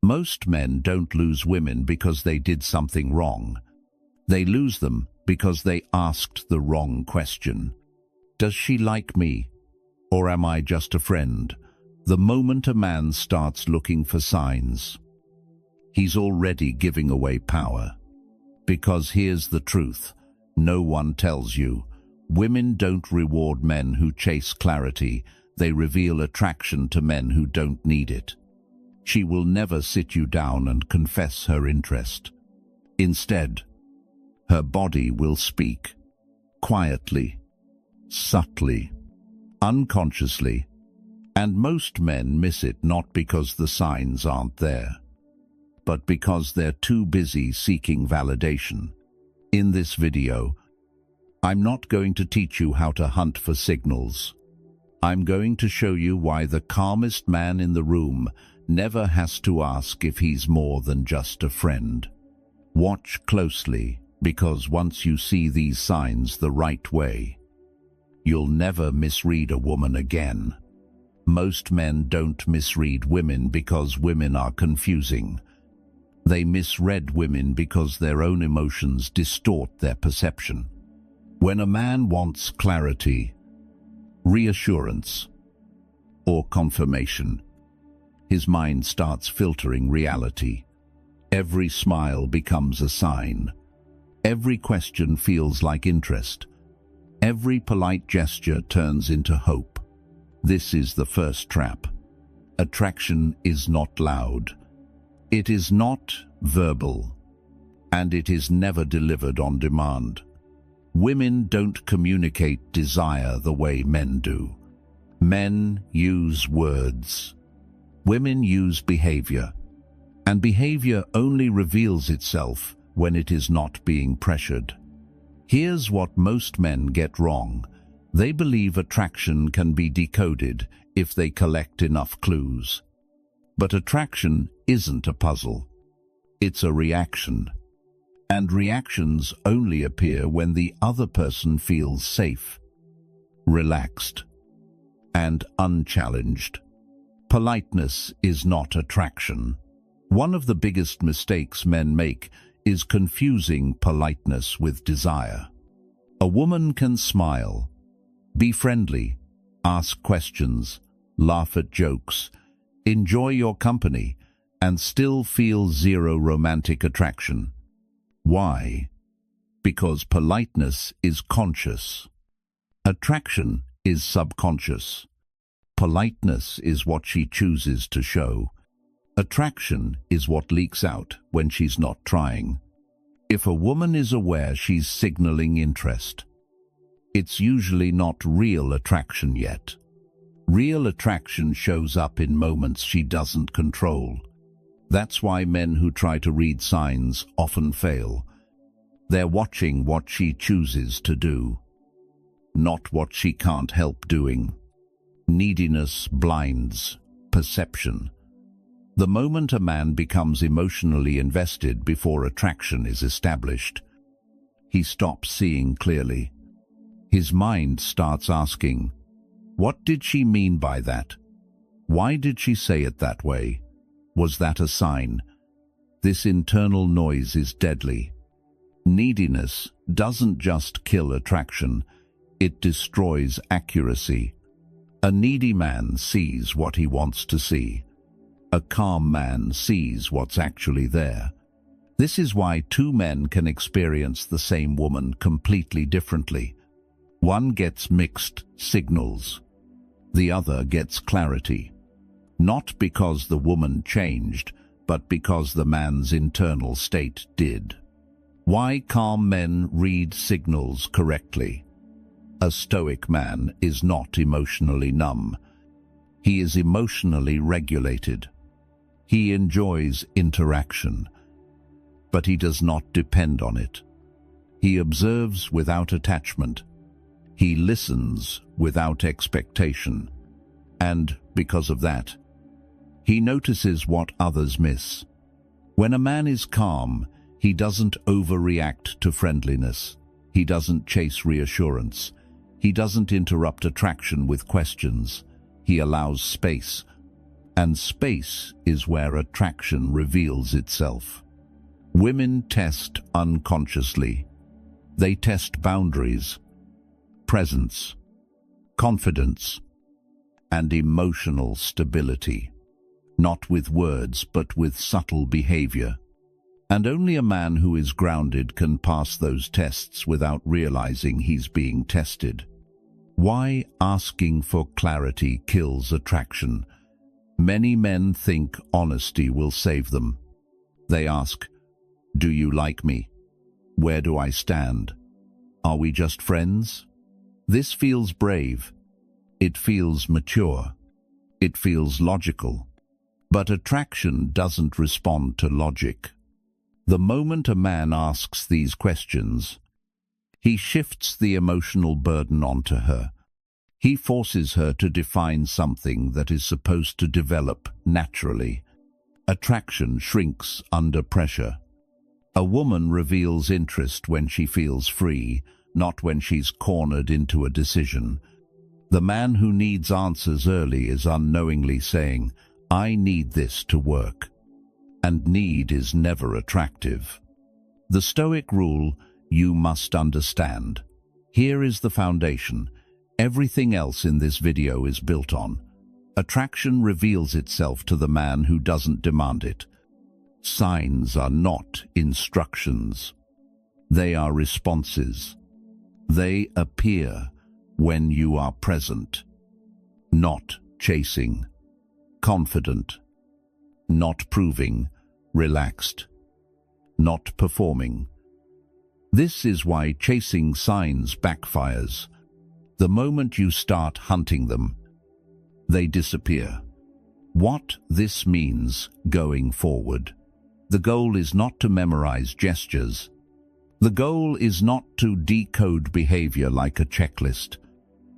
Most men don't lose women because they did something wrong. They lose them because they asked the wrong question. Does she like me? Or am I just a friend? The moment a man starts looking for signs, he's already giving away power. Because here's the truth, no one tells you. Women don't reward men who chase clarity, they reveal attraction to men who don't need it. She will never sit you down and confess her interest. Instead, her body will speak, quietly, subtly, unconsciously, and most men miss it not because the signs aren't there, but because they're too busy seeking validation. In this video, I'm not going to teach you how to hunt for signals. I'm going to show you why the calmest man in the room never has to ask if he's more than just a friend. Watch closely, because once you see these signs the right way, you'll never misread a woman again. Most men don't misread women because women are confusing. They misread women because their own emotions distort their perception. When a man wants clarity, reassurance, or confirmation, his mind starts filtering reality. Every smile becomes a sign. Every question feels like interest. Every polite gesture turns into hope. This is the first trap. Attraction is not loud. It is not verbal. And it is never delivered on demand. Women don't communicate desire the way men do. Men use words. Women use behavior. And behavior only reveals itself when it is not being pressured. Here's what most men get wrong. They believe attraction can be decoded if they collect enough clues. But attraction isn't a puzzle. It's a reaction. And reactions only appear when the other person feels safe, relaxed, and unchallenged. Politeness is not attraction. One of the biggest mistakes men make is confusing politeness with desire. A woman can smile, be friendly, ask questions, laugh at jokes, enjoy your company, and still feel zero romantic attraction. Why? Because politeness is conscious. Attraction is subconscious. Politeness is what she chooses to show. Attraction is what leaks out when she's not trying. If a woman is aware she's signaling interest, it's usually not real attraction yet. Real attraction shows up in moments she doesn't control. That's why men who try to read signs often fail. They're watching what she chooses to do, not what she can't help doing. Neediness blinds perception. The moment a man becomes emotionally invested before attraction is established, he stops seeing clearly. His mind starts asking, what did she mean by that? Why did she say it that way? Was that a sign? This internal noise is deadly. Neediness doesn't just kill attraction, it destroys accuracy. A needy man sees what he wants to see. A calm man sees what's actually there. This is why two men can experience the same woman completely differently. One gets mixed signals. The other gets clarity. Not because the woman changed, but because the man's internal state did. Why calm men read signals correctly? A Stoic man is not emotionally numb. He is emotionally regulated. He enjoys interaction, but he does not depend on it. He observes without attachment. He listens without expectation. And because of that, he notices what others miss. When a man is calm, he doesn't overreact to friendliness. He doesn't chase reassurance. He doesn't interrupt attraction with questions. He allows space. And space is where attraction reveals itself. Women test unconsciously. They test boundaries, presence, confidence, and emotional stability. Not with words, but with subtle behavior. And only a man who is grounded can pass those tests without realizing he's being tested. Why asking for clarity kills attraction? Many men think honesty will save them. They ask, "Do you like me? Where do I stand? Are we just friends?" This feels brave. It feels mature. It feels logical. But attraction doesn't respond to logic. The moment a man asks these questions, he shifts the emotional burden onto her. He forces her to define something that is supposed to develop naturally. Attraction shrinks under pressure. A woman reveals interest when she feels free, not when she's cornered into a decision. The man who needs answers early is unknowingly saying, "I need this to work." And need is never attractive. The Stoic rule, you must understand. Here is the foundation. Everything else in this video is built on. Attraction reveals itself to the man who doesn't demand it. Signs are not instructions. They are responses. They appear when you are present, not chasing, confident, not proving, relaxed, not performing. This is why chasing signs backfires. The moment you start hunting them, they disappear. What this means going forward. The goal is not to memorize gestures. The goal is not to decode behavior like a checklist.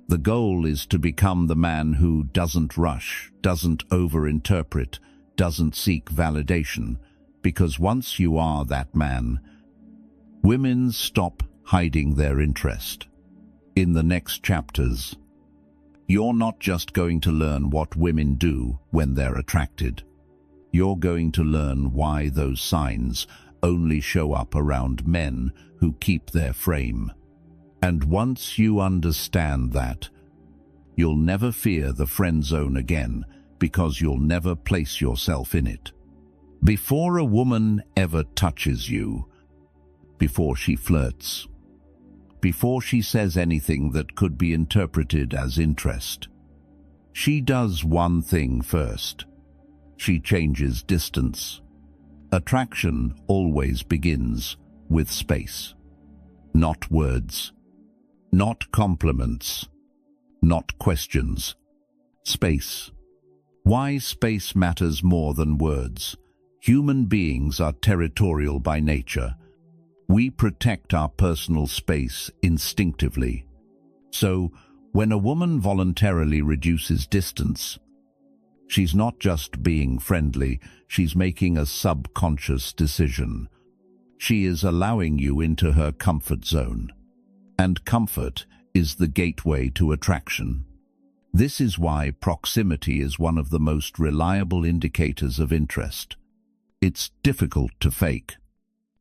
The goal is to become the man who doesn't rush, doesn't overinterpret, doesn't seek validation, because once you are that man, women stop hiding their interest. In the next chapters, you're not just going to learn what women do when they're attracted. You're going to learn why those signs only show up around men who keep their frame. And once you understand that, you'll never fear the friend zone again, because you'll never place yourself in it. Before a woman ever touches you, before she flirts, before she says anything that could be interpreted as interest, she does one thing first. She changes distance. Attraction always begins with space. Not words, not compliments, not questions. Space. Why space matters more than words. Human beings are territorial by nature. We protect our personal space instinctively. So, when a woman voluntarily reduces distance, she's not just being friendly, she's making a subconscious decision. She is allowing you into her comfort zone. And comfort is the gateway to attraction. This is why proximity is one of the most reliable indicators of interest. It's difficult to fake,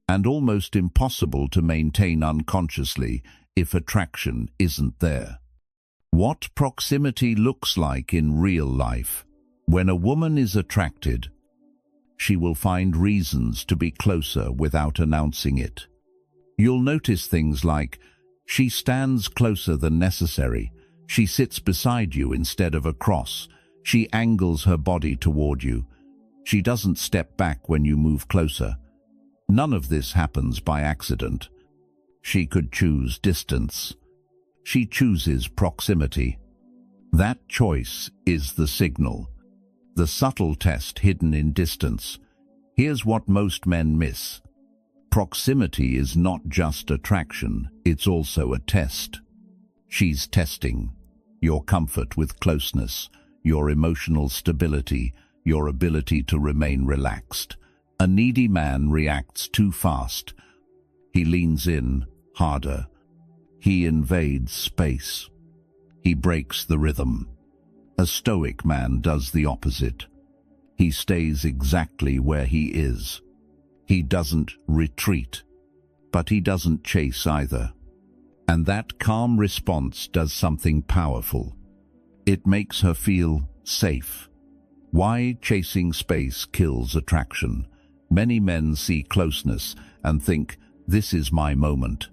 and almost impossible to maintain unconsciously if attraction isn't there. What proximity looks like in real life. When a woman is attracted, she will find reasons to be closer without announcing it. You'll notice things like, she stands closer than necessary, she sits beside you instead of across, she angles her body toward you, she doesn't step back when you move closer. None of this happens by accident. She could choose distance. She chooses proximity. That choice is the signal. The subtle test hidden in distance. Here's what most men miss. Proximity is not just attraction, it's also a test. She's testing your comfort with closeness, your emotional stability, your ability to remain relaxed. A needy man reacts too fast. He leans in harder. He invades space. He breaks the rhythm. A stoic man does the opposite. He stays exactly where he is. He doesn't retreat, but he doesn't chase either. And that calm response does something powerful. It makes her feel safe. Why chasing space kills attraction? Many men see closeness and think, this is my moment.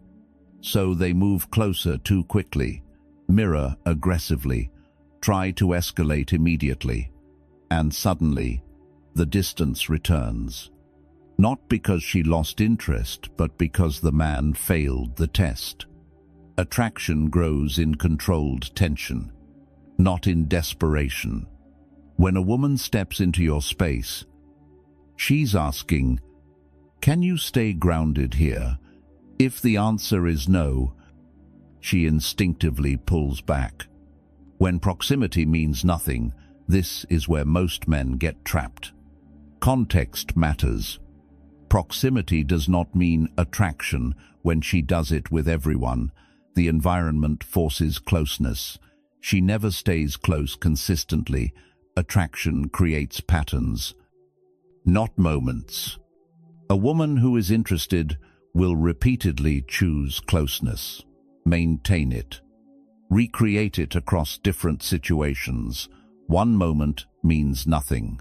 So they move closer too quickly, mirror aggressively, try to escalate immediately, and suddenly the distance returns. Not because she lost interest, but because the man failed the test. Attraction grows in controlled tension, not in desperation. When a woman steps into your space, she's asking, can you stay grounded here? If the answer is no, she instinctively pulls back. When proximity means nothing, this is where most men get trapped. Context matters. Proximity does not mean attraction when she does it with everyone. The environment forces closeness. She never stays close consistently. Attraction creates patterns, not moments. A woman who is interested will repeatedly choose closeness, maintain it, recreate it across different situations. One moment means nothing.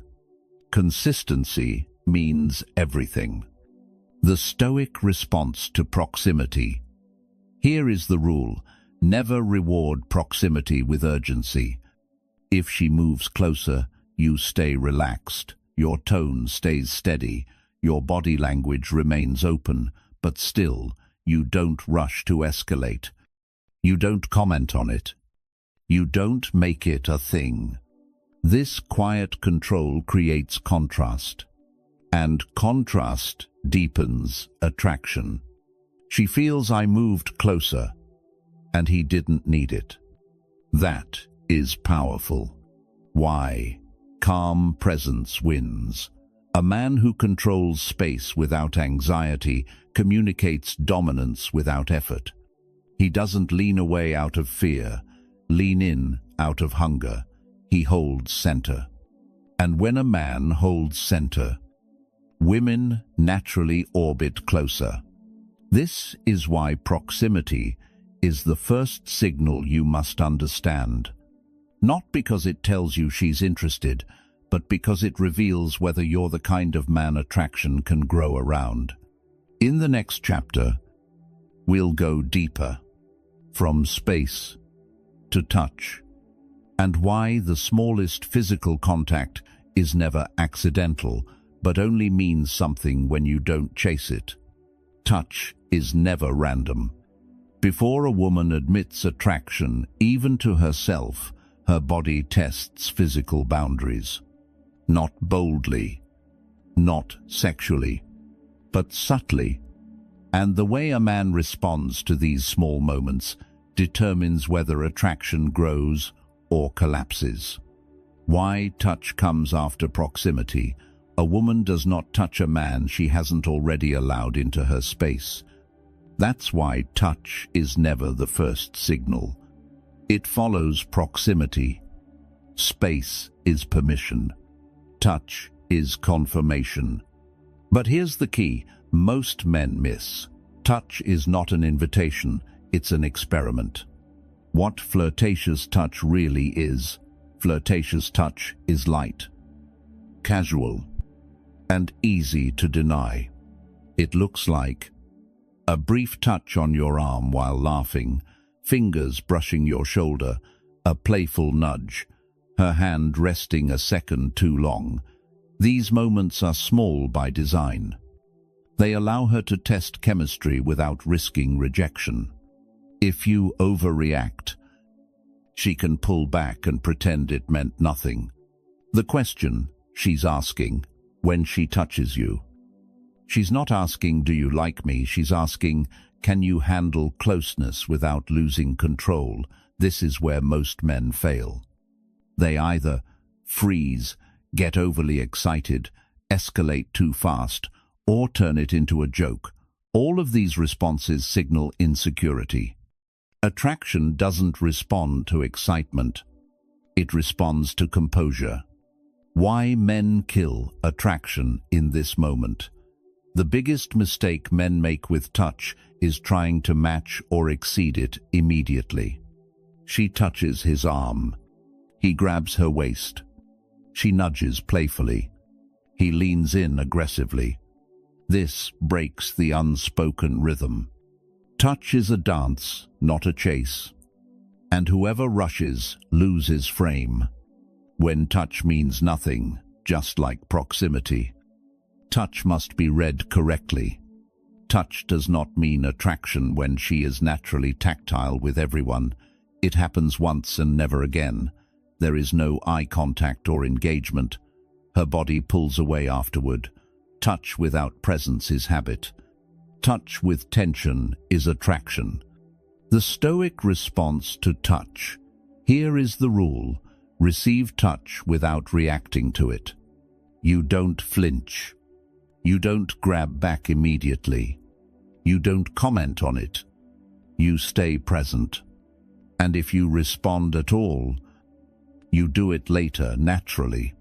Consistency means everything. The Stoic response to proximity. Here is the rule: never reward proximity with urgency. If she moves closer, you stay relaxed. Your tone stays steady. Your body language remains open, but still, you don't rush to escalate. You don't comment on it. You don't make it a thing. This quiet control creates contrast, and contrast deepens attraction. She feels I moved closer, and he didn't need it. That is powerful. Why? Calm presence wins. A man who controls space without anxiety communicates dominance without effort. He doesn't lean away out of fear, lean in out of hunger. He holds center. And when a man holds center, women naturally orbit closer. This is why proximity is the first signal you must understand. Not because it tells you she's interested, but because it reveals whether you're the kind of man attraction can grow around. In the next chapter, we'll go deeper, from space to touch, and why the smallest physical contact is never accidental, but only means something when you don't chase it. Touch is never random. Before a woman admits attraction, even to herself, her body tests physical boundaries. Not boldly, not sexually, but subtly. And the way a man responds to these small moments determines whether attraction grows or collapses. Why touch comes after proximity. A woman does not touch a man she hasn't already allowed into her space. That's why touch is never the first signal. It follows proximity. Space is permission. Touch is confirmation. But here's the key most men miss. Touch is not an invitation, it's an experiment. What flirtatious touch really is, flirtatious touch is light, casual, and easy to deny. It looks like a brief touch on your arm while laughing, fingers brushing your shoulder, a playful nudge, her hand resting a second too long. These moments are small by design. They allow her to test chemistry without risking rejection. If you overreact, she can pull back and pretend it meant nothing. The question she's asking when she touches you. She's not asking, do you like me? She's asking, can you handle closeness without losing control? This is where most men fail. They either freeze, get overly excited, escalate too fast, or turn it into a joke. All of these responses signal insecurity. Attraction doesn't respond to excitement. It responds to composure. Why men kill attraction in this moment. The biggest mistake men make with touch is trying to match or exceed it immediately. She touches his arm. He grabs her waist. She nudges playfully. He leans in aggressively. This breaks the unspoken rhythm. Touch is a dance, not a chase. And whoever rushes loses frame. When touch means nothing, just like proximity. Touch must be read correctly. Touch does not mean attraction when she is naturally tactile with everyone. It happens once and never again. There is no eye contact or engagement. Her body pulls away afterward. Touch without presence is habit. Touch with tension is attraction. The Stoic response to touch. Here is the rule. Receive touch without reacting to it. You don't flinch. You don't grab back immediately. You don't comment on it. You stay present. And if you respond at all, you do it later naturally,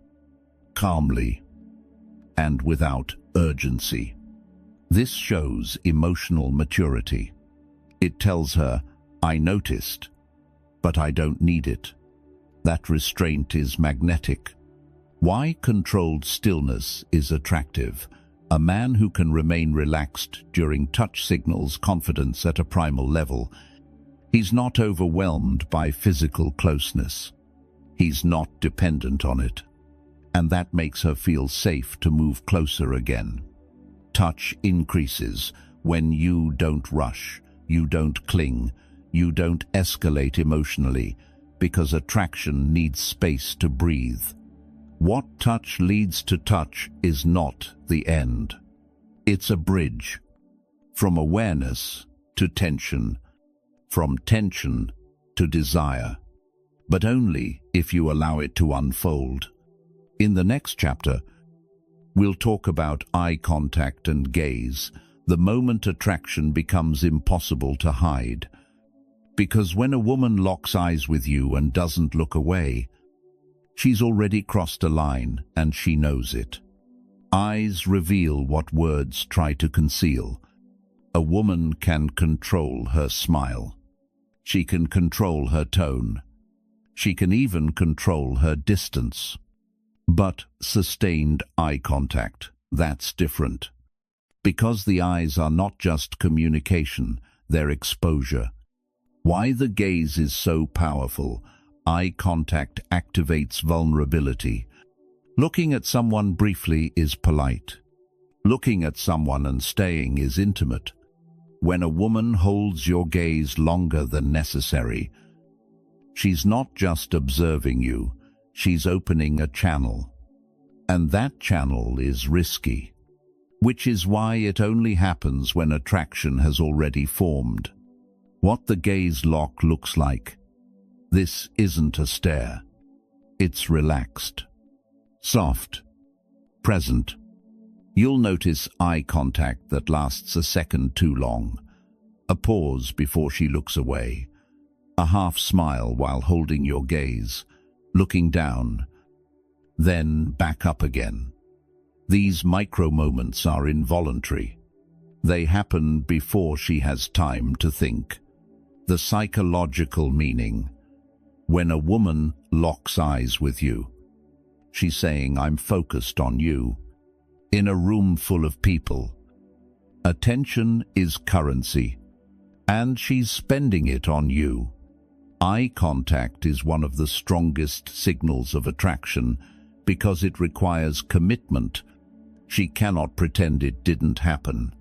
calmly, and without urgency. This shows emotional maturity. It tells her, I noticed, but I don't need it. That restraint is magnetic. Why controlled stillness is attractive. A man who can remain relaxed during touch signals confidence at a primal level. He's not overwhelmed by physical closeness. He's not dependent on it. And that makes her feel safe to move closer again. Touch increases when you don't rush, you don't cling, you don't escalate emotionally, because attraction needs space to breathe. What touch leads to touch is not the end. It's a bridge. From awareness to tension, from tension to desire. But only if you allow it to unfold. In the next chapter, we'll talk about eye contact and gaze, the moment attraction becomes impossible to hide. Because when a woman locks eyes with you and doesn't look away, she's already crossed a line and she knows it. Eyes reveal what words try to conceal. A woman can control her smile. She can control her tone. She can even control her distance. But sustained eye contact, that's different. Because the eyes are not just communication, they're exposure. Why the gaze is so powerful. Eye contact activates vulnerability. Looking at someone briefly is polite. Looking at someone and staying is intimate. When a woman holds your gaze longer than necessary, she's not just observing you, she's opening a channel. And that channel is risky, which is why it only happens when attraction has already formed. What the gaze lock looks like. This isn't a stare. It's relaxed, soft, present. You'll notice eye contact that lasts a second too long, a pause before she looks away, a half smile while holding your gaze, looking down, then back up again. These micro moments are involuntary. They happen before she has time to think. The psychological meaning. When a woman locks eyes with you, she's saying, I'm focused on you. In a room full of people, attention is currency, and she's spending it on you. Eye contact is one of the strongest signals of attraction because it requires commitment. She cannot pretend it didn't happen.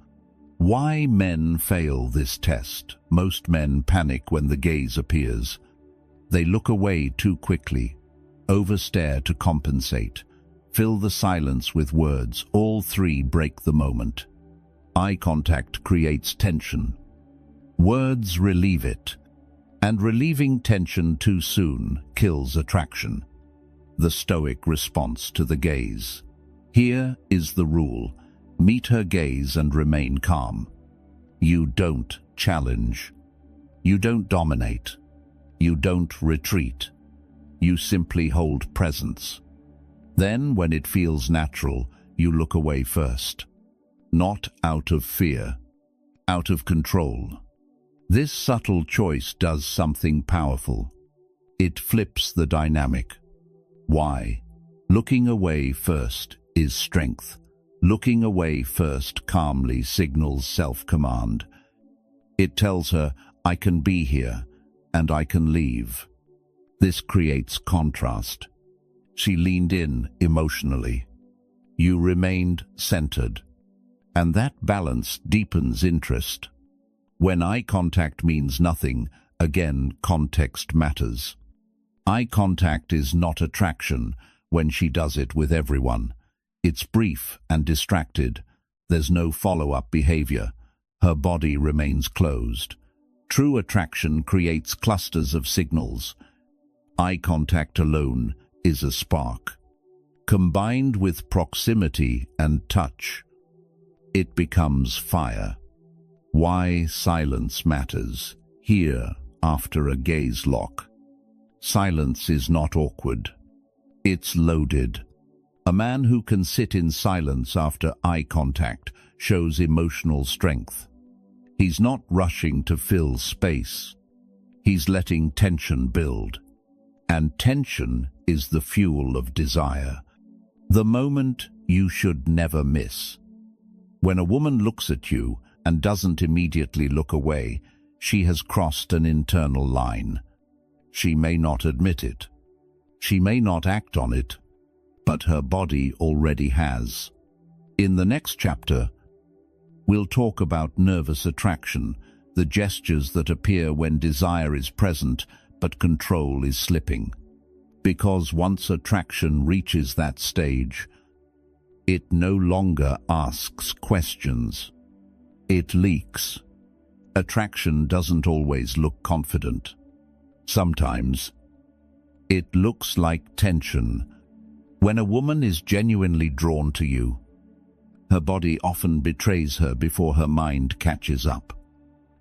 Why men fail this test? Most men panic when the gaze appears. They look away too quickly, overstare to compensate, fill the silence with words. All three break the moment. Eye contact creates tension. Words relieve it, and relieving tension too soon kills attraction. The Stoic response to the gaze. Here is the rule. Meet her gaze and remain calm. You don't challenge. You don't dominate. You don't retreat. You simply hold presence. Then, when it feels natural, you look away first. Not out of fear, out of control. This subtle choice does something powerful. It flips the dynamic. Why? Looking away first is strength. Looking away first calmly signals self-command. It tells her, I can be here, and I can leave. This creates contrast. She leaned in emotionally. You remained centered. And that balance deepens interest. When eye contact means nothing, again, context matters. Eye contact is not attraction when she does it with everyone. It's brief and distracted. There's no follow-up behavior. Her body remains closed. True attraction creates clusters of signals. Eye contact alone is a spark. Combined with proximity and touch, it becomes fire. Why silence matters. Here, after a gaze lock. Silence is not awkward. It's loaded. A man who can sit in silence after eye contact shows emotional strength. He's not rushing to fill space. He's letting tension build. And tension is the fuel of desire. The moment you should never miss. When a woman looks at you and doesn't immediately look away, she has crossed an internal line. She may not admit it. She may not act on it, but her body already has. In the next chapter, we'll talk about nervous attraction, the gestures that appear when desire is present but control is slipping. Because once attraction reaches that stage, it no longer asks questions. It leaks. Attraction doesn't always look confident. Sometimes, it looks like tension. When a woman is genuinely drawn to you, her body often betrays her before her mind catches up.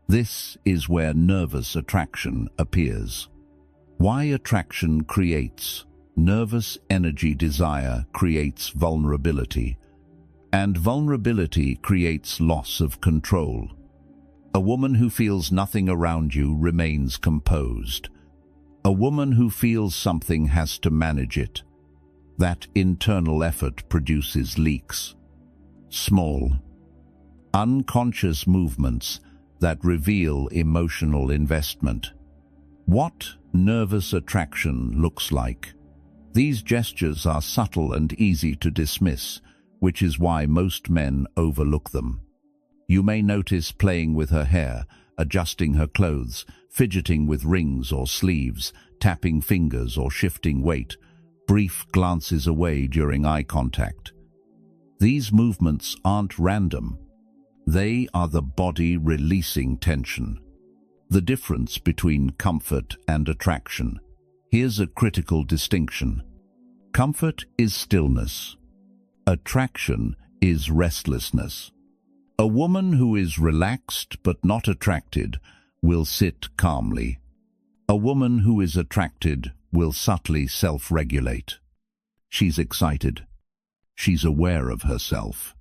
This is where nervous attraction appears. Why attraction creates nervous energy. Desire creates vulnerability, and vulnerability creates loss of control. A woman who feels nothing around you remains composed. A woman who feels something has to manage it. That internal effort produces leaks. Small, unconscious movements that reveal emotional investment. What nervous attraction looks like. These gestures are subtle and easy to dismiss, which is why most men overlook them. You may notice playing with her hair, adjusting her clothes, fidgeting with rings or sleeves, tapping fingers or shifting weight, brief glances away during eye contact. These movements aren't random. They are the body releasing tension. The difference between comfort and attraction. Here's a critical distinction. Comfort is stillness. Attraction is restlessness. A woman who is relaxed but not attracted will sit calmly. A woman who is attracted will subtly self-regulate. She's excited. She's aware of herself.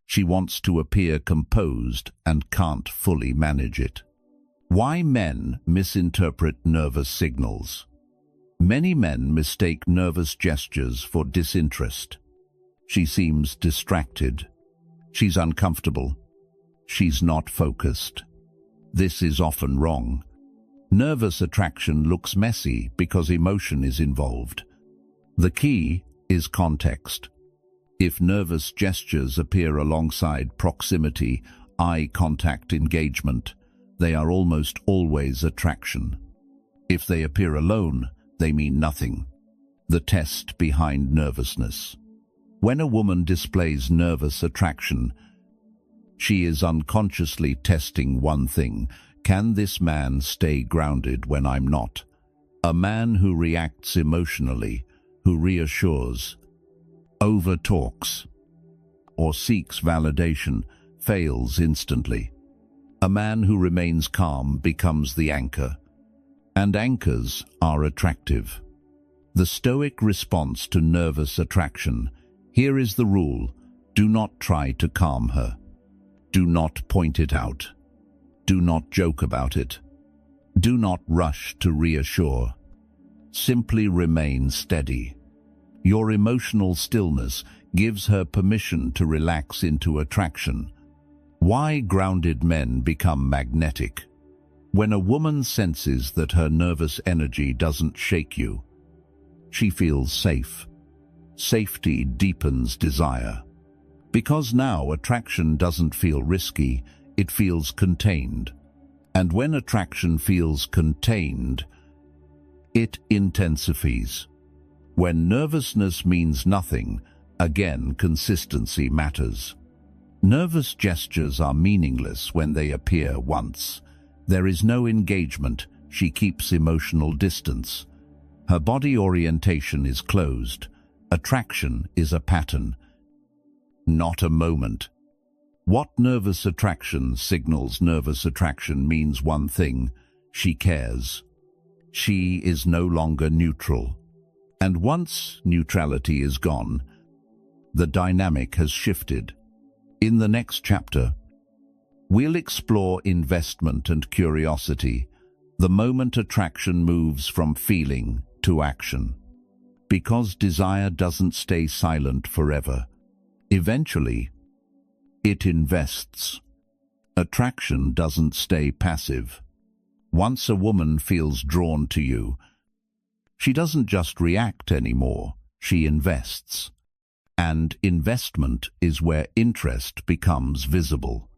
She wants to appear composed and can't fully manage it. Why men misinterpret nervous signals? Many men mistake nervous gestures for disinterest. She seems distracted. She's uncomfortable. She's not focused. This is often wrong. Nervous attraction looks messy because emotion is involved. The key is context. If nervous gestures appear alongside proximity, eye contact, engagement, they are almost always attraction. If they appear alone, they mean nothing. The test behind nervousness. When a woman displays nervous attraction, she is unconsciously testing one thing. Can this man stay grounded when I'm not? A man who reacts emotionally, who reassures, over-talks, or seeks validation, fails instantly. A man who remains calm becomes the anchor. And anchors are attractive. The Stoic response to nervous attraction. Here is the rule: do not try to calm her. Do not point it out. Do not joke about it. Do not rush to reassure. Simply remain steady. Your emotional stillness gives her permission to relax into attraction. Why grounded men become magnetic? When a woman senses that her nervous energy doesn't shake you, she feels safe. Safety deepens desire. Because now attraction doesn't feel risky, it feels contained. And when attraction feels contained, it intensifies. When nervousness means nothing, again consistency matters. Nervous gestures are meaningless when they appear once. There is no engagement. She keeps emotional distance. Her body orientation is closed. Attraction is a pattern, not a moment. What nervous attraction signals nervous attraction means one thing: she cares. She is no longer neutral. And once neutrality is gone, the dynamic has shifted. In the next chapter, we'll explore investment and curiosity, the moment attraction moves from feeling to action. Because desire doesn't stay silent forever. Eventually, it invests. Attraction doesn't stay passive. Once a woman feels drawn to you, she doesn't just react anymore, she invests. And investment is where interest becomes visible.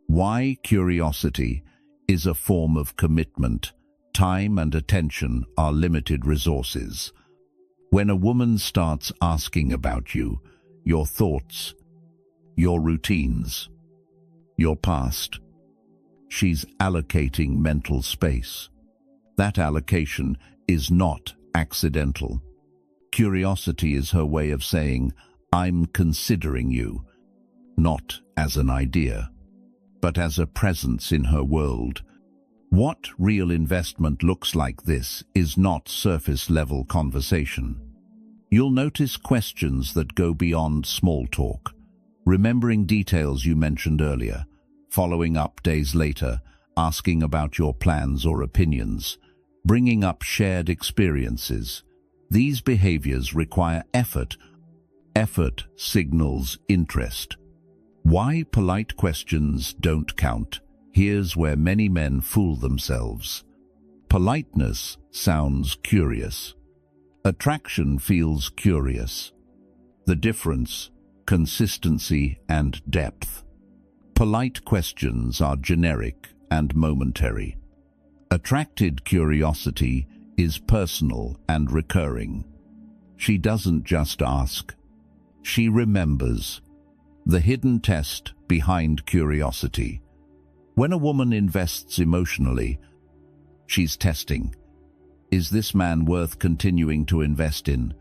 Why curiosity is a form of commitment. Time and attention are limited resources. When a woman starts asking about you, your thoughts, your routines, your past, she's allocating mental space. That allocation is not accidental. Curiosity is her way of saying, I'm considering you, not as an idea, but as a presence in her world. What real investment looks like this is not surface-level conversation. You'll notice questions that go beyond small talk, remembering details you mentioned earlier, following up days later, asking about your plans or opinions, bringing up shared experiences. These behaviors require effort. Effort signals interest. Why polite questions don't count? Here's where many men fool themselves. Politeness sounds curious. Attraction feels curious. The difference: consistency and depth. Polite questions are generic and momentary. Attracted curiosity is personal and recurring. She doesn't just ask, she remembers. The hidden test behind curiosity. When a woman invests emotionally, she's testing. Is this man worth continuing to invest in?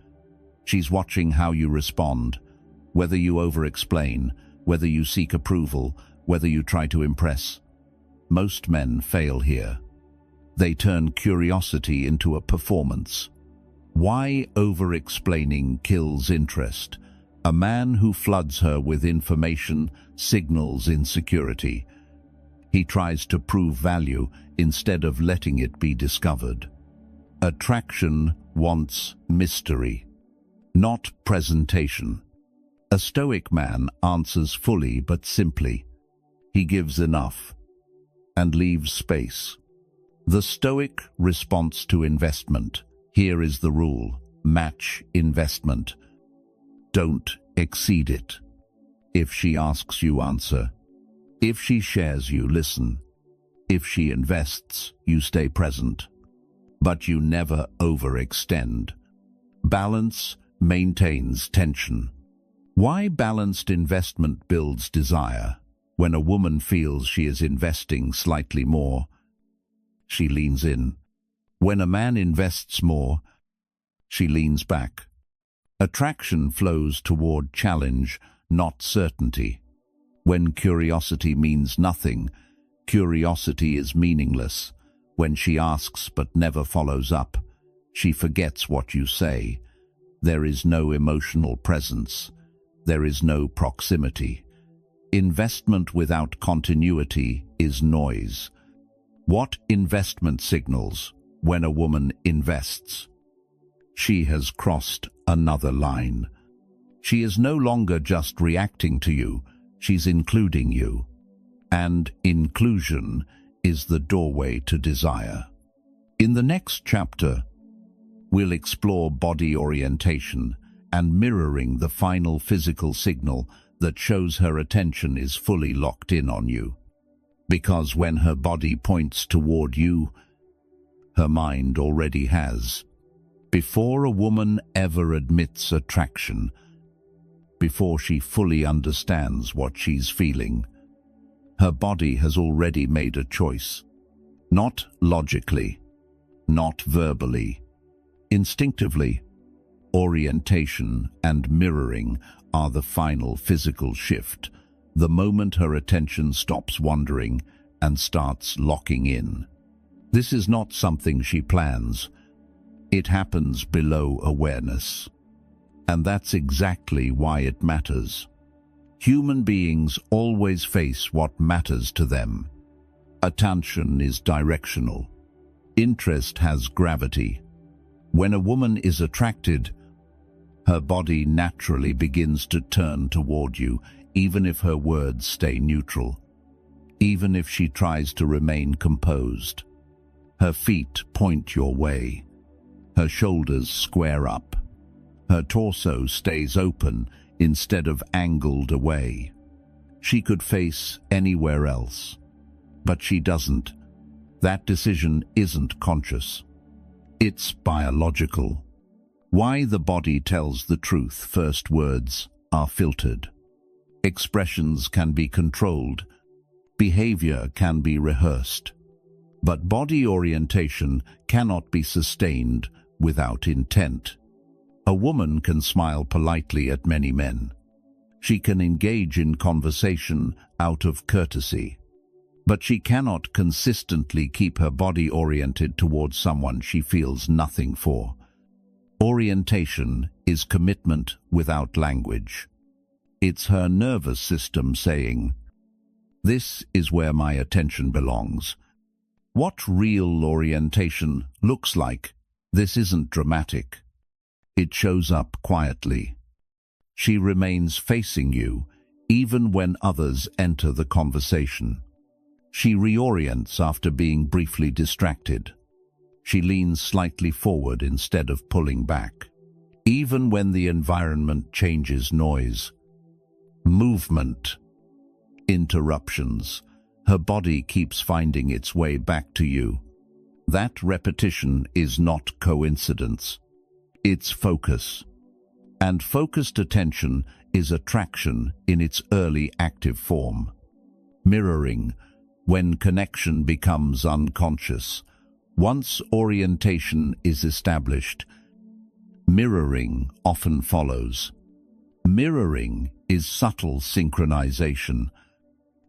She's watching how you respond, whether you over-explain, whether you seek approval, whether you try to impress. Most men fail here. They turn curiosity into a performance. Why over-explaining kills interest? A man who floods her with information signals insecurity. He tries to prove value instead of letting it be discovered. Attraction wants mystery, not presentation. A Stoic man answers fully but simply. He gives enough and leaves space. The Stoic response to investment. Here is the rule: match investment. Don't exceed it. If she asks you, answer. If she shares you, listen. If she invests, you stay present. But you never overextend. Balance maintains tension. Why balanced investment builds desire? When a woman feels she is investing slightly more, she leans in. When a man invests more, she leans back. Attraction flows toward challenge, not certainty. When curiosity means nothing, curiosity is meaningless. When she asks but never follows up, She forgets what you say. There is no emotional presence. There is no proximity. Investment without continuity is noise. What investment signals when a woman invests? She has crossed another line. She is no longer just reacting to you, she's including you. And inclusion is the doorway to desire. In the next chapter, we'll explore body orientation and mirroring, the final physical signal that shows her attention is fully locked in on you. Because when her body points toward you, her mind already has. Before a woman ever admits attraction, before she fully understands what she's feeling, her body has already made a choice. Not logically, not verbally, instinctively. Orientation and mirroring are the final physical shift, the moment her attention stops wandering and starts locking in. This is not something she plans. It happens below awareness. And that's exactly why it matters. Human beings always face what matters to them. Attention is directional. Interest has gravity. When a woman is attracted, her body naturally begins to turn toward you, even if her words stay neutral. Even if she tries to remain composed. Her feet point your way. Her shoulders square up. Her torso stays open instead of angled away. She could face anywhere else, but she doesn't. That decision isn't conscious. It's biological. Why the body tells the truth. First words are filtered. Expressions can be controlled. Behavior can be rehearsed. But body orientation cannot be sustained without intent. A woman can smile politely at many men. She can engage in conversation out of courtesy. But she cannot consistently keep her body oriented towards someone she feels nothing for. Orientation is commitment without language. It's her nervous system saying, "This is where my attention belongs." What real orientation looks like, this isn't dramatic. It shows up quietly. She remains facing you, even when others enter the conversation. She reorients after being briefly distracted. She leans slightly forward instead of pulling back. Even when the environment changes, noise, movement, interruptions, her body keeps finding its way back to you. That repetition is not coincidence. It's focus. And focused attention is attraction in its early active form. Mirroring, when connection becomes unconscious. Once orientation is established, mirroring often follows. Mirroring is subtle synchronization.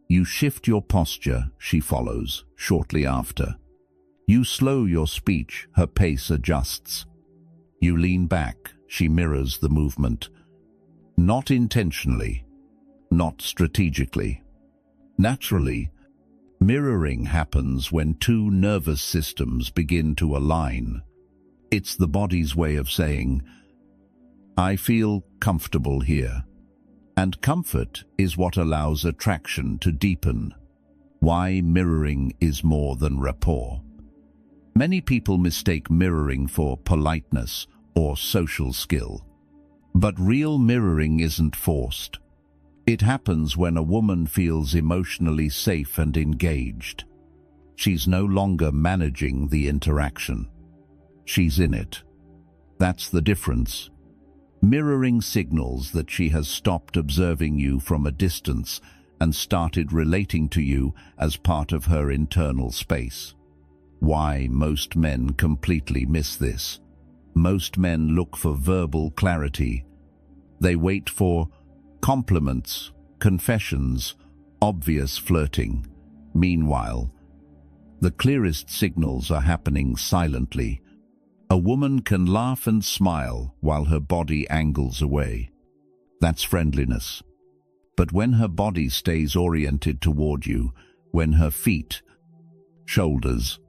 You shift your posture, she follows, shortly after. You slow your speech, her pace adjusts. You lean back, she mirrors the movement. Not intentionally, not strategically. Naturally, mirroring happens when two nervous systems begin to align. It's the body's way of saying, "I feel comfortable here." And comfort is what allows attraction to deepen. Why mirroring is more than rapport. Many people mistake mirroring for politeness or social skill. But real mirroring isn't forced. It happens when a woman feels emotionally safe and engaged. She's no longer managing the interaction. She's in it. That's the difference. Mirroring signals that she has stopped observing you from a distance and started relating to you as part of her internal space. Why most men completely miss this. Most men look for verbal clarity. They wait for compliments, confessions, obvious flirting. Meanwhile, the clearest signals are happening silently. A woman can laugh and smile while her body angles away. That's friendliness. But when her body stays oriented toward you, when her feet, shoulders,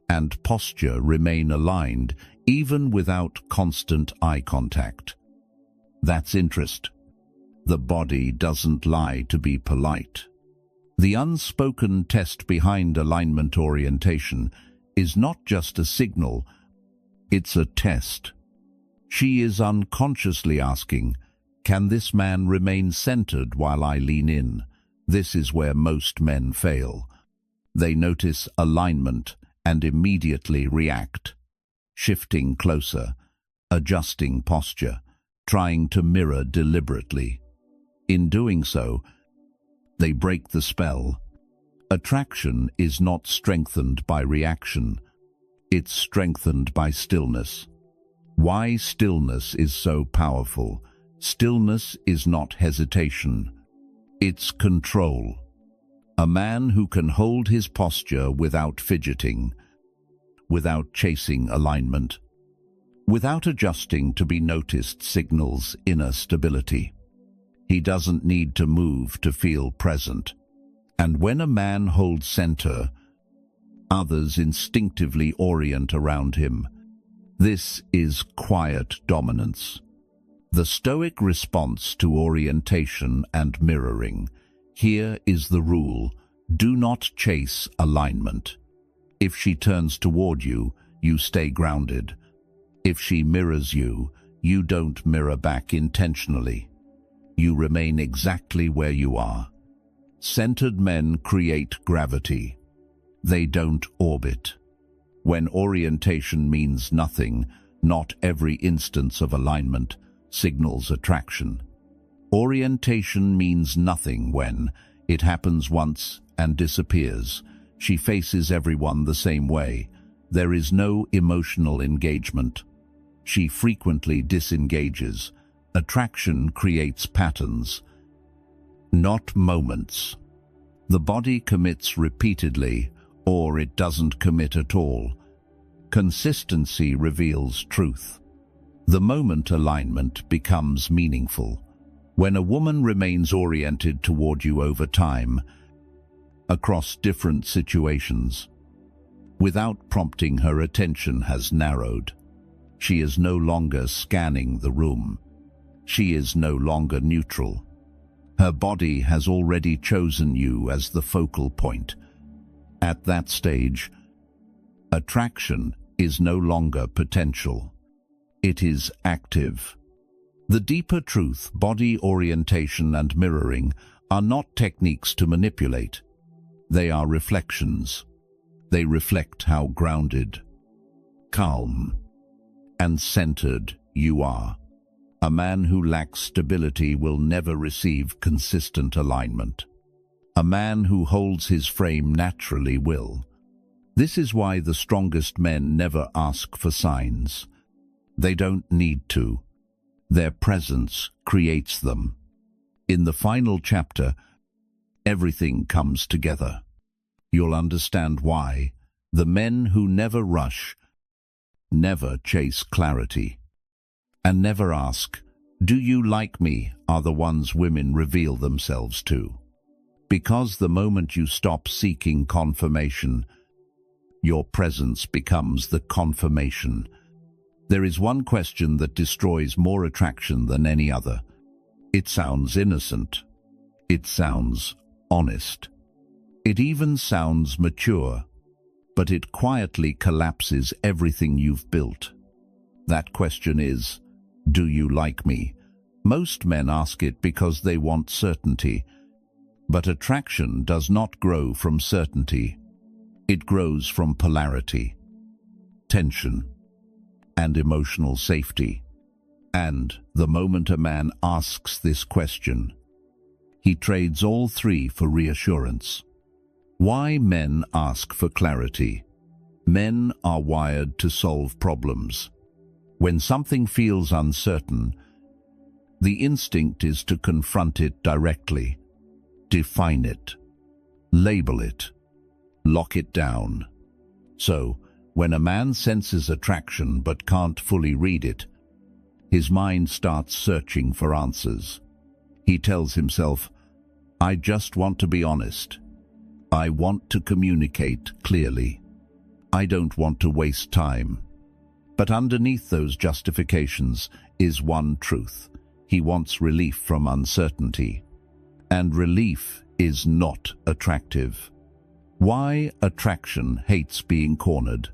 and posture remain aligned, even without constant eye contact, that's interest. The body doesn't lie to be polite. The unspoken test behind alignment orientation is not just a signal, it's a test. She is unconsciously asking, can this man remain centered while I lean in? This is where most men fail. They notice alignment and immediately react, shifting closer, adjusting posture, trying to mirror deliberately. In doing so, they break the spell. Attraction is not strengthened by reaction. It's strengthened by stillness. Why stillness is so powerful? Stillness is not hesitation. It's control. A man who can hold his posture without fidgeting, without chasing alignment, without adjusting to be noticed, signals inner stability. He doesn't need to move to feel present. And when a man holds center, others instinctively orient around him. This is quiet dominance. The Stoic response to orientation and mirroring. Here is the rule: do not chase alignment. If she turns toward you, you stay grounded. If she mirrors you, you don't mirror back intentionally. You remain exactly where you are. Centered men create gravity. They don't orbit. When orientation means nothing, not every instance of alignment signals attraction. Orientation means nothing when it happens once and disappears. She faces everyone the same way. There is no emotional engagement. She frequently disengages. Attraction creates patterns, not moments. The body commits repeatedly, or it doesn't commit at all. Consistency reveals truth. The moment alignment becomes meaningful. When a woman remains oriented toward you over time, across different situations, without prompting, her attention has narrowed. She is no longer scanning the room. She is no longer neutral. Her body has already chosen you as the focal point. At that stage, attraction is no longer potential. It is active. The deeper truth, body orientation and mirroring, are not techniques to manipulate. They are reflections. They reflect how grounded, calm, and centered you are. A man who lacks stability will never receive consistent alignment. A man who holds his frame naturally will. This is why the strongest men never ask for signs. They don't need to. Their presence creates them. In the final chapter, everything comes together. You'll understand why the men who never rush, never chase clarity, and never ask, "Do you like me?" are the ones women reveal themselves to. Because the moment you stop seeking confirmation, your presence becomes the confirmation. There is one question that destroys more attraction than any other. It sounds innocent. It sounds honest. It even sounds mature, but it quietly collapses everything you've built. That question is, do you like me? Most men ask it because they want certainty, but attraction does not grow from certainty. It grows from polarity, tension, and emotional safety. And the moment a man asks this question, he trades all three for reassurance. Why men ask for clarity? Men are wired to solve problems. When something feels uncertain, the instinct is to confront it directly, define it, label it, lock it down. So, When a man senses attraction but can't fully read it, his mind starts searching for answers. He tells himself, "I just want to be honest. I want to communicate clearly. I don't want to waste time." But underneath those justifications is one truth. He wants relief from uncertainty. And relief is not attractive. Why attraction hates being cornered?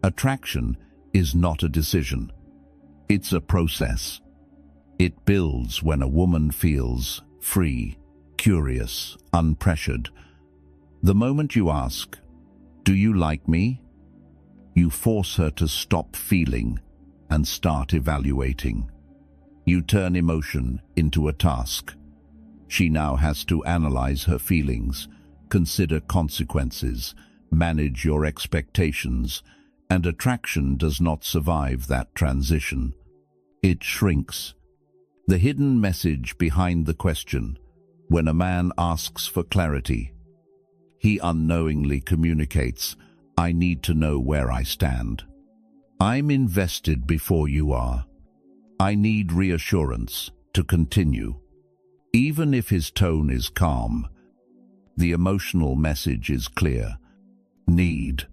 Attraction is not a decision. It's a process. It builds when a woman feels free, curious, unpressured. The moment you ask, "Do you like me?" you force her to stop feeling and start evaluating. You turn emotion into a task. She now has to analyze her feelings, consider consequences, manage your expectations, and attraction does not survive that transition. It shrinks. The hidden message behind the question, when a man asks for clarity, he unknowingly communicates, "I need to know where I stand. I'm invested before you are. I need reassurance to continue." Even if his tone is calm, the emotional message is clear. Need.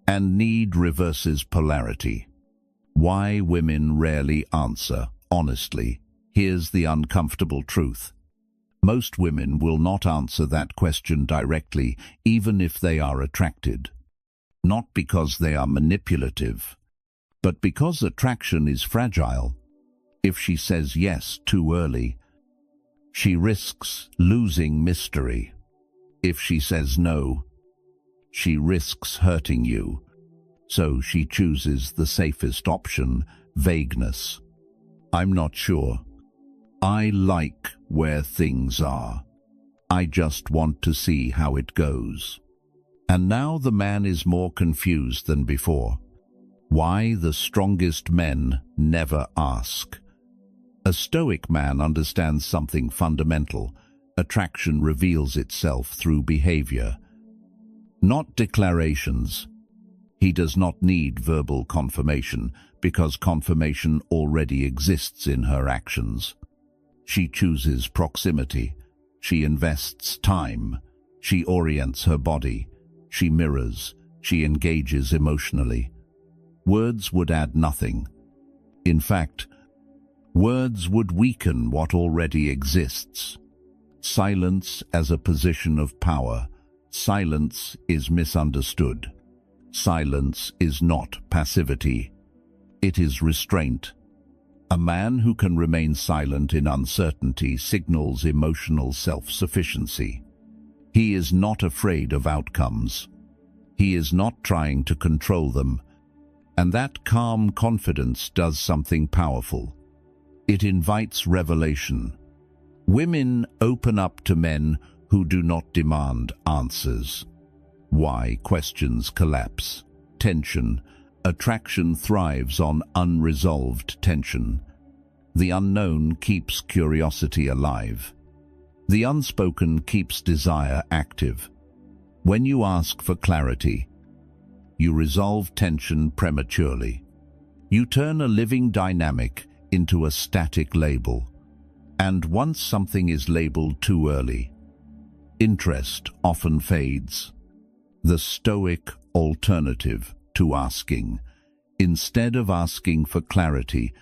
And need reverses polarity. Why women rarely answer honestly. Here's the uncomfortable truth. Most women will not answer that question directly, even if they are attracted. Not because they are manipulative, but because attraction is fragile. If she says yes too early, she risks losing mystery. If she says no, she risks hurting you. So she chooses the safest option, vagueness. "I'm not sure. I like where things are. I just want to see how it goes." And now the man is more confused than before. Why the strongest men never ask. A Stoic man understands something fundamental. Attraction reveals itself through behavior, not declarations. He does not need verbal confirmation because confirmation already exists in her actions. She chooses proximity. She invests time. She orients her body. She mirrors. She engages emotionally. Words would add nothing. In fact, words would weaken what already exists. Silence as a position of power. Silence is misunderstood. Silence is not passivity. It is restraint. A man who can remain silent in uncertainty signals emotional self-sufficiency. He is not afraid of outcomes. He is not trying to control them. And that calm confidence does something powerful. It invites revelation. Women open up to men who do not demand answers. Why questions collapse. Tension. Attraction thrives on unresolved tension. The unknown keeps curiosity alive. The unspoken keeps desire active. When you ask for clarity, you resolve tension prematurely. You turn a living dynamic into a static label. And once something is labeled too early, interest often fades. The Stoic alternative to asking. Instead of asking for clarity,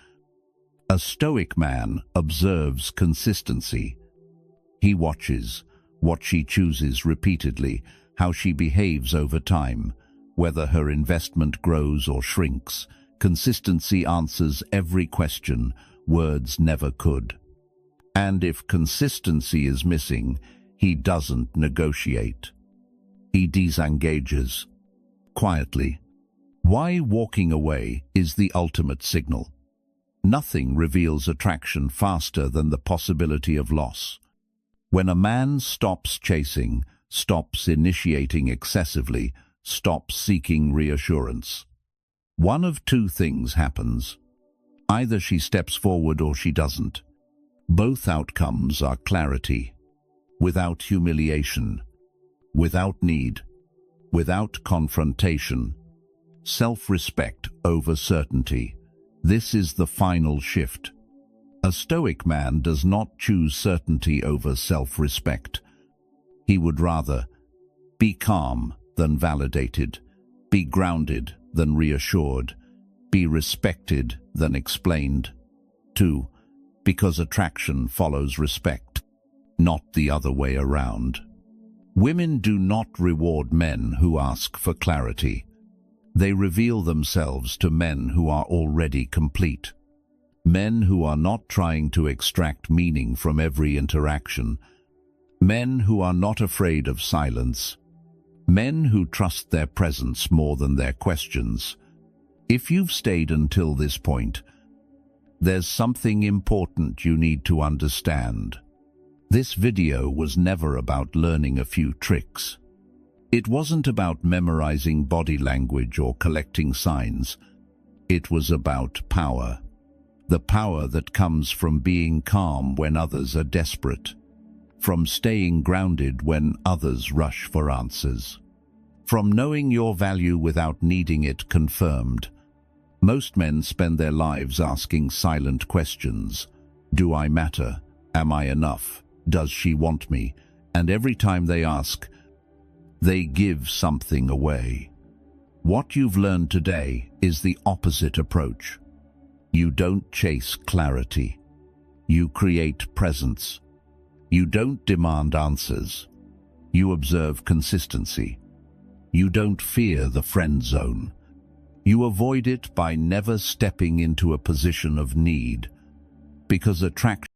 a Stoic man observes consistency. He watches what she chooses repeatedly, how she behaves over time, whether her investment grows or shrinks. Consistency answers every question words never could. And if consistency is missing, he doesn't negotiate. He disengages. Quietly. Why walking away is the ultimate signal. Nothing reveals attraction faster than the possibility of loss. When a man stops chasing, stops initiating excessively, stops seeking reassurance, one of two things happens. Either she steps forward or she doesn't. Both outcomes are clarity, without humiliation, without need, without confrontation. self-respect over certainty. This is the final shift. A Stoic man does not choose certainty over self-respect. He would rather be calm than validated, be grounded than reassured, be respected than explained. 2. Because attraction follows respect, not the other way around. Women do not reward men who ask for clarity. They reveal themselves to men who are already complete. Men who are not trying to extract meaning from every interaction. Men who are not afraid of silence. Men who trust their presence more than their questions. If you've stayed until this point, there's something important you need to understand. This video was never about learning a few tricks. It wasn't about memorizing body language or collecting signs. It was about power. The power that comes from being calm when others are desperate. From staying grounded when others rush for answers. From knowing your value without needing it confirmed. Most men spend their lives asking silent questions. Do I matter? Am I enough? Does she want me? And every time they ask, they give something away. What you've learned today is the opposite approach. You don't chase clarity. You create presence. You don't demand answers. You observe consistency. You don't fear the friend zone. You avoid it by never stepping into a position of need, because attraction